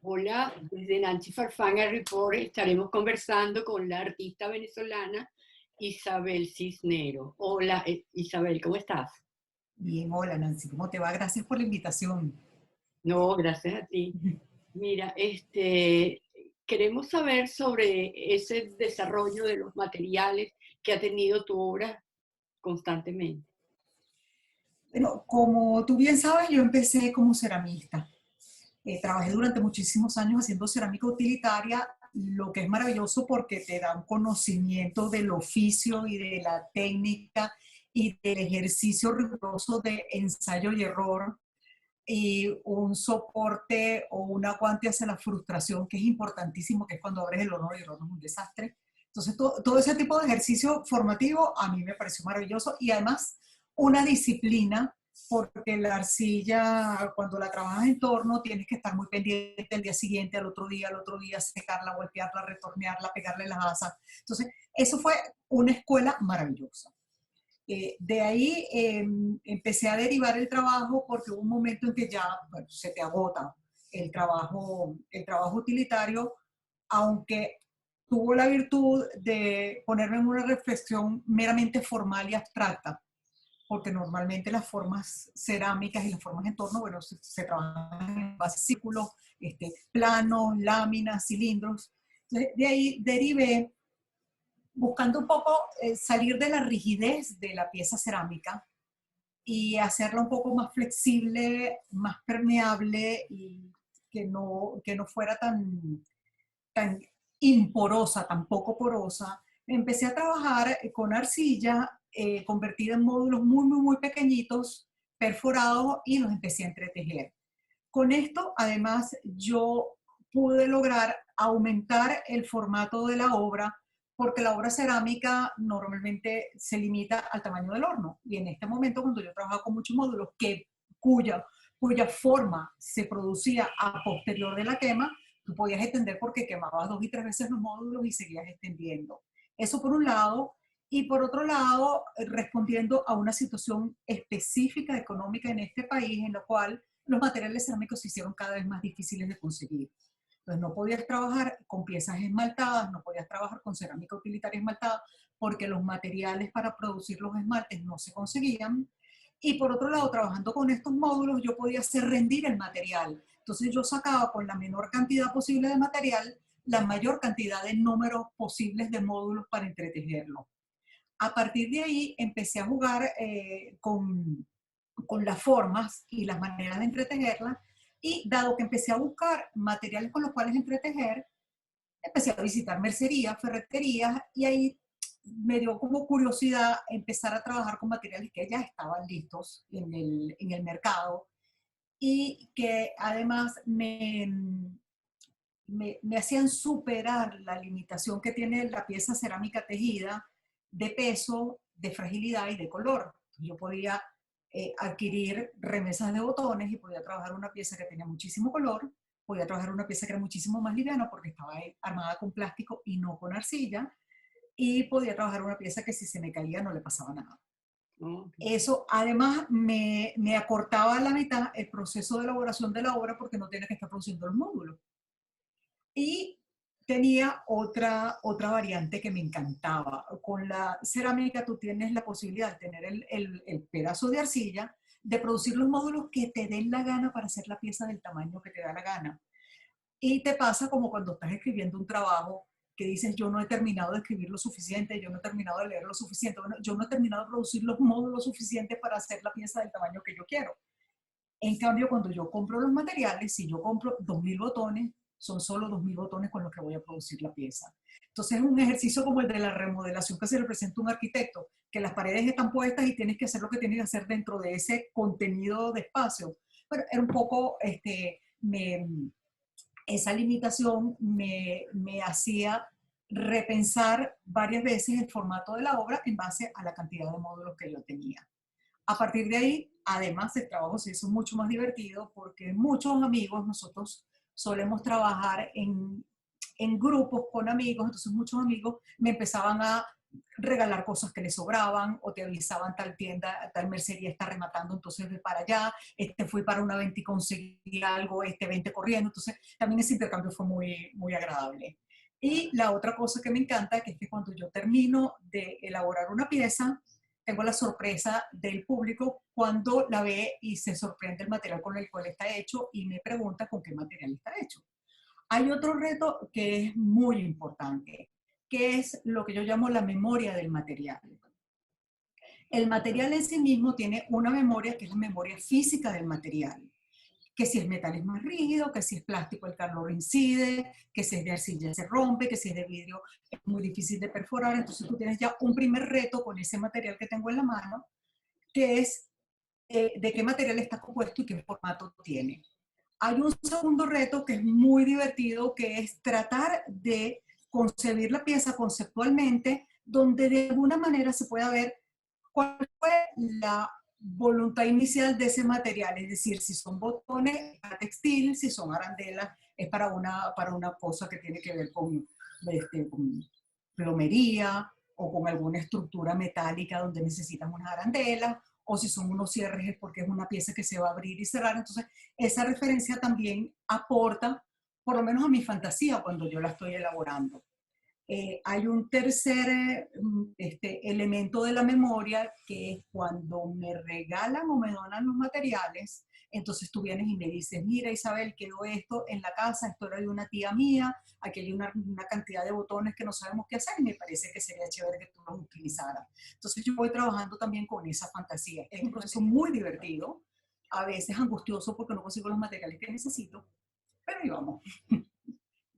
Hola, desde Nancy Farfán a Report estaremos conversando con la artista venezolana Isabel Cisnero. Hola, Isabel, ¿cómo estás? Bien, hola Nancy, ¿cómo te va? Gracias por la invitación. No, gracias a ti. Mira, queremos saber sobre ese desarrollo de los materiales que ha tenido tu obra constantemente. Bueno, como tú bien sabes, yo empecé como ceramista. Trabajé durante muchísimos años haciendo cerámica utilitaria, lo que es maravilloso porque te da un conocimiento del oficio y de la técnica y del ejercicio riguroso de ensayo y error y un soporte o un aguante hacia la frustración que es importantísimo, que es cuando abres el horno y el horno es un desastre. Entonces, todo ese tipo de ejercicio formativo a mí me pareció maravilloso y además una disciplina, porque la arcilla, cuando la trabajas en torno, tienes que estar muy pendiente el día siguiente, al otro día, secarla, voltearla, retornearla, pegarle las asas. Entonces, eso fue una escuela maravillosa. De ahí empecé a derivar el trabajo porque hubo un momento en que ya, bueno, se te agota el trabajo utilitario, aunque tuvo la virtud de ponerme en una reflexión meramente formal y abstracta, porque normalmente las formas cerámicas y las formas en torno, bueno, se trabajan en base a círculos, planos, láminas, cilindros. Entonces, de ahí derivé buscando un poco salir de la rigidez de la pieza cerámica y hacerla un poco más flexible, más permeable y que no fuera tan imporosa, tan poco porosa. Empecé a trabajar con arcilla convertida en módulos muy pequeñitos, perforados y los empecé a entretejer. Con esto, además, yo pude lograr aumentar el formato de la obra porque la obra cerámica normalmente se limita al tamaño del horno. Y en este momento, cuando yo trabajaba con muchos módulos cuya forma se producía a posterior de la quema, tú podías extender porque quemabas 2 y 3 veces los módulos y seguías extendiendo. Eso por un lado. Y por otro lado, respondiendo a una situación específica económica en este país, en la cual los materiales cerámicos se hicieron cada vez más difíciles de conseguir. Entonces no podías trabajar con piezas esmaltadas, no podías trabajar con cerámica utilitaria esmaltada, porque los materiales para producir los esmaltes no se conseguían. Y por otro lado, trabajando con estos módulos, yo podía hacer rendir el material. Entonces yo sacaba con la menor cantidad posible de material, la mayor cantidad de números posibles de módulos para entretejerlo. A partir de ahí empecé a jugar con las formas y las maneras de entretejerlas, y dado que empecé a buscar materiales con los cuales entretejer, empecé a visitar mercerías, ferreterías, y ahí me dio como curiosidad empezar a trabajar con materiales que ya estaban listos en el mercado y que además me hacían superar la limitación que tiene la pieza cerámica tejida de peso, de fragilidad y de color. Yo podía adquirir remesas de botones y podía trabajar una pieza que tenía muchísimo color, podía trabajar una pieza que era muchísimo más liviana porque estaba armada con plástico y no con arcilla, y podía trabajar una pieza que si se me caía no le pasaba nada. ¿No? Eso además me acortaba a la mitad el proceso de elaboración de la obra porque no tenía que estar produciendo los módulos. Y tenía otra variante que me encantaba. Con la cerámica tú tienes la posibilidad de tener el pedazo de arcilla, de producir los módulos que te den la gana para hacer la pieza del tamaño que te da la gana. Y te pasa como cuando estás escribiendo un trabajo que dices, yo no he terminado de escribir lo suficiente, yo no he terminado de leer lo suficiente, bueno, yo no he terminado de producir los módulos suficientes para hacer la pieza del tamaño que yo quiero. En cambio, cuando yo compro los materiales, si yo compro 2.000 botones, son solo 2.000 botones con los que voy a producir la pieza. Entonces es un ejercicio como el de la remodelación que se le presenta a un arquitecto, que las paredes están puestas y tienes que hacer lo que tienes que hacer dentro de ese contenido de espacio. Pero era un poco, esa limitación me hacía repensar varias veces el formato de la obra en base a la cantidad de módulos que yo tenía. A partir de ahí, además, el trabajo se hizo mucho más divertido porque muchos amigos, nosotros solemos trabajar en grupos con amigos, entonces muchos amigos me empezaban a regalar cosas que le sobraban, o te avisaban tal tienda, tal mercería está rematando, entonces ve para allá, fui para una venta y conseguí algo, vente corriendo. Entonces también ese intercambio fue muy, muy agradable. Y la otra cosa que me encanta, que es que cuando yo termino de elaborar una pieza, tengo la sorpresa del público cuando la ve y se sorprende el material con el cual está hecho y me pregunta con qué material está hecho. Hay otro reto que es muy importante, que es lo que yo llamo la memoria del material. El material en sí mismo tiene una memoria que es la memoria física del material, que si es metal es más rígido, que si es plástico el calor incide, que si es de arcilla se rompe, que si es de vidrio es muy difícil de perforar. Entonces tú tienes ya un primer reto con ese material que tengo en la mano, que es de qué material está compuesto y qué formato tiene. Hay un segundo reto que es muy divertido, que es tratar de concebir la pieza conceptualmente, donde de alguna manera se pueda ver cuál fue la voluntad inicial de ese material, es decir, si son botones para textil, si son arandelas, es para una cosa que tiene que ver con plomería o con alguna estructura metálica donde necesitan unas arandelas, o si son unos cierres es porque es una pieza que se va a abrir y cerrar. Entonces, esa referencia también aporta, por lo menos a mi fantasía cuando yo la estoy elaborando. Hay un tercer elemento de la memoria, que es cuando me regalan o me donan los materiales. Entonces tú vienes y me dices, mira Isabel, quedó esto en la casa, esto era de una tía mía, aquí hay una cantidad de botones que no sabemos qué hacer y me parece que sería chévere que tú los utilizaras. Entonces yo voy trabajando también con esa fantasía. Es un proceso muy divertido, a veces angustioso porque no consigo los materiales que necesito, pero ahí vamos.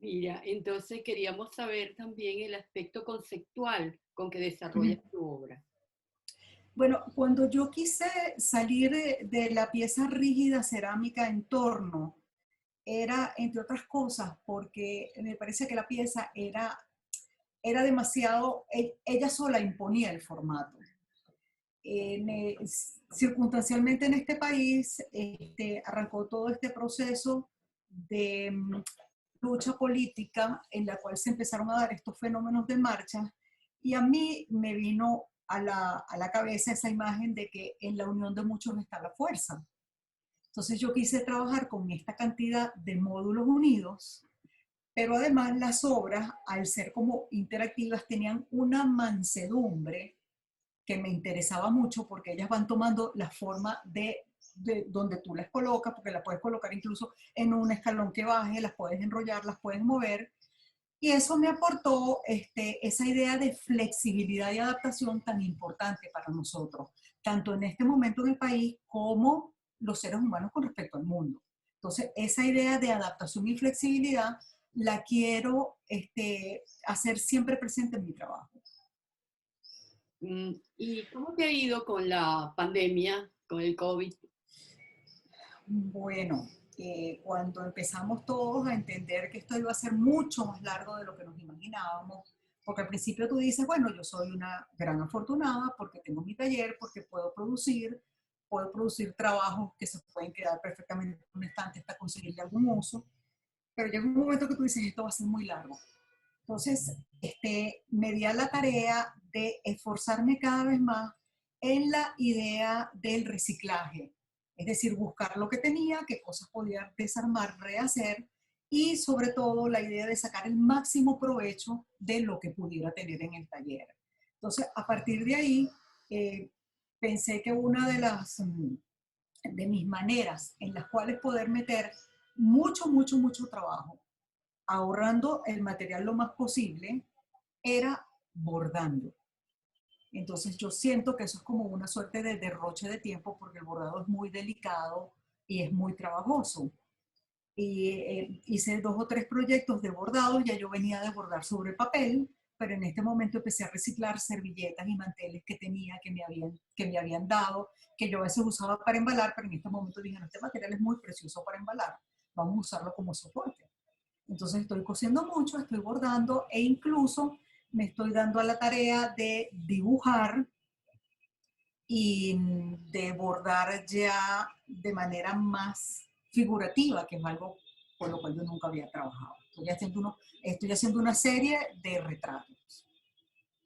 Mira, entonces queríamos saber también el aspecto conceptual con que desarrollas tu obra. Bueno, cuando yo quise salir de la pieza rígida cerámica en torno, era, entre otras cosas, porque me parece que la pieza era demasiado, ella sola imponía el formato. Circunstancialmente en este país arrancó todo este proceso de lucha política en la cual se empezaron a dar estos fenómenos de marcha, y a mí me vino a la cabeza esa imagen de que en la unión de muchos está la fuerza. Entonces yo quise trabajar con esta cantidad de módulos unidos, pero además las obras, al ser como interactivas, tenían una mansedumbre que me interesaba mucho, porque ellas van tomando la forma de donde tú las colocas, porque las puedes colocar incluso en un escalón que baje, las puedes enrollar, las puedes mover. Y eso me aportó esa idea de flexibilidad y adaptación tan importante para nosotros, tanto en este momento en el país como los seres humanos con respecto al mundo. Entonces, esa idea de adaptación y flexibilidad la quiero hacer siempre presente en mi trabajo. ¿Y cómo te ha ido con la pandemia, con el COVID? Bueno, cuando empezamos todos a entender que esto iba a ser mucho más largo de lo que nos imaginábamos, porque al principio tú dices, bueno, yo soy una gran afortunada porque tengo mi taller, porque puedo producir trabajos que se pueden quedar perfectamente en un estante hasta conseguirle algún uso, pero llega un momento que tú dices, esto va a ser muy largo. Entonces, me di a la tarea de esforzarme cada vez más en la idea del reciclaje. Es decir, buscar lo que tenía, qué cosas podía desarmar, rehacer, y sobre todo la idea de sacar el máximo provecho de lo que pudiera tener en el taller. Entonces, a partir de ahí, pensé que una de mis maneras en las cuales poder meter mucho trabajo, ahorrando el material lo más posible, era bordando. Entonces yo siento que eso es como una suerte de derroche de tiempo, porque el bordado es muy delicado y es muy trabajoso. Y hice 2 o 3 proyectos de bordado. Ya yo venía de bordar sobre papel, pero en este momento empecé a reciclar servilletas y manteles que tenía, que me habían dado, que yo a veces usaba para embalar, pero en este momento dije, no, este material es muy precioso para embalar, vamos a usarlo como soporte. Entonces estoy cosiendo mucho, estoy bordando, e incluso me estoy dando a la tarea de dibujar y de bordar ya de manera más figurativa, que es algo con lo cual yo nunca había trabajado. Estoy haciendo una serie de retratos.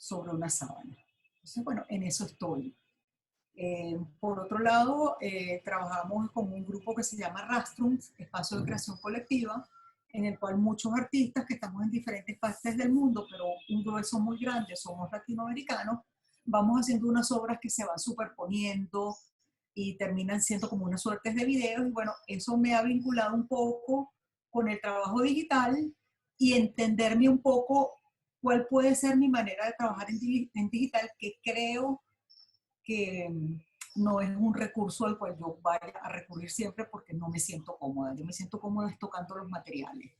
sobre una sábana. Entonces, bueno, en eso estoy. Por otro lado, trabajamos con un grupo que se llama Rastrum, Espacio de Creación Colectiva, en el cual muchos artistas que estamos en diferentes partes del mundo, pero un grueso muy grande, somos latinoamericanos, vamos haciendo unas obras que se van superponiendo y terminan siendo como unas suertes de videos. Y bueno, eso me ha vinculado un poco con el trabajo digital y entenderme un poco cuál puede ser mi manera de trabajar en digital, que creo que no es un recurso al cual yo vaya a recurrir siempre porque no me siento cómoda. Yo me siento cómoda tocando los materiales.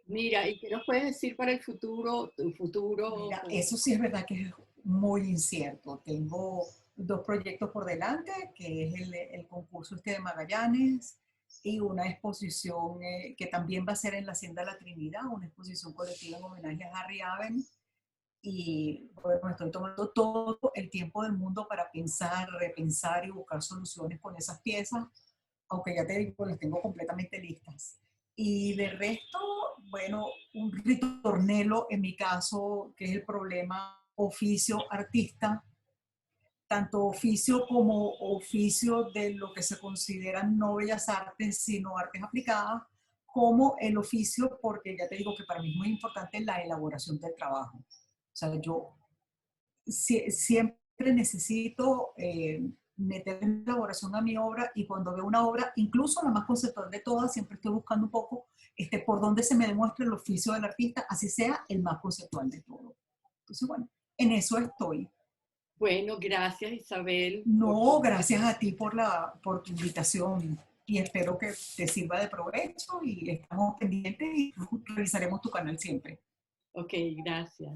Mira, ¿y qué nos puedes decir para el futuro, tu futuro? Mira, eso sí es verdad que es muy incierto. Tengo 2 proyectos por delante, que es el concurso este de Magallanes y una exposición que también va a ser en la Hacienda La Trinidad, una exposición colectiva en homenaje a Harry Aben. Y bueno, estoy tomando todo el tiempo del mundo para pensar, repensar y buscar soluciones con esas piezas, aunque ya te digo, las tengo completamente listas. Y de resto, bueno, un ritornelo en mi caso, que es el problema oficio-artista, tanto oficio como oficio de lo que se consideran no bellas artes, sino artes aplicadas, como el oficio, porque ya te digo que para mí es muy importante la elaboración del trabajo. O sea, yo siempre necesito meter en elaboración a mi obra, y cuando veo una obra, incluso la más conceptual de todas, siempre estoy buscando un poco por dónde se me demuestra el oficio del artista, así sea el más conceptual de todo. Entonces, bueno, en eso estoy. Bueno, gracias Isabel. No, gracias a ti por tu invitación, y espero que te sirva de provecho, y estamos pendientes y revisaremos tu canal siempre. Ok, gracias.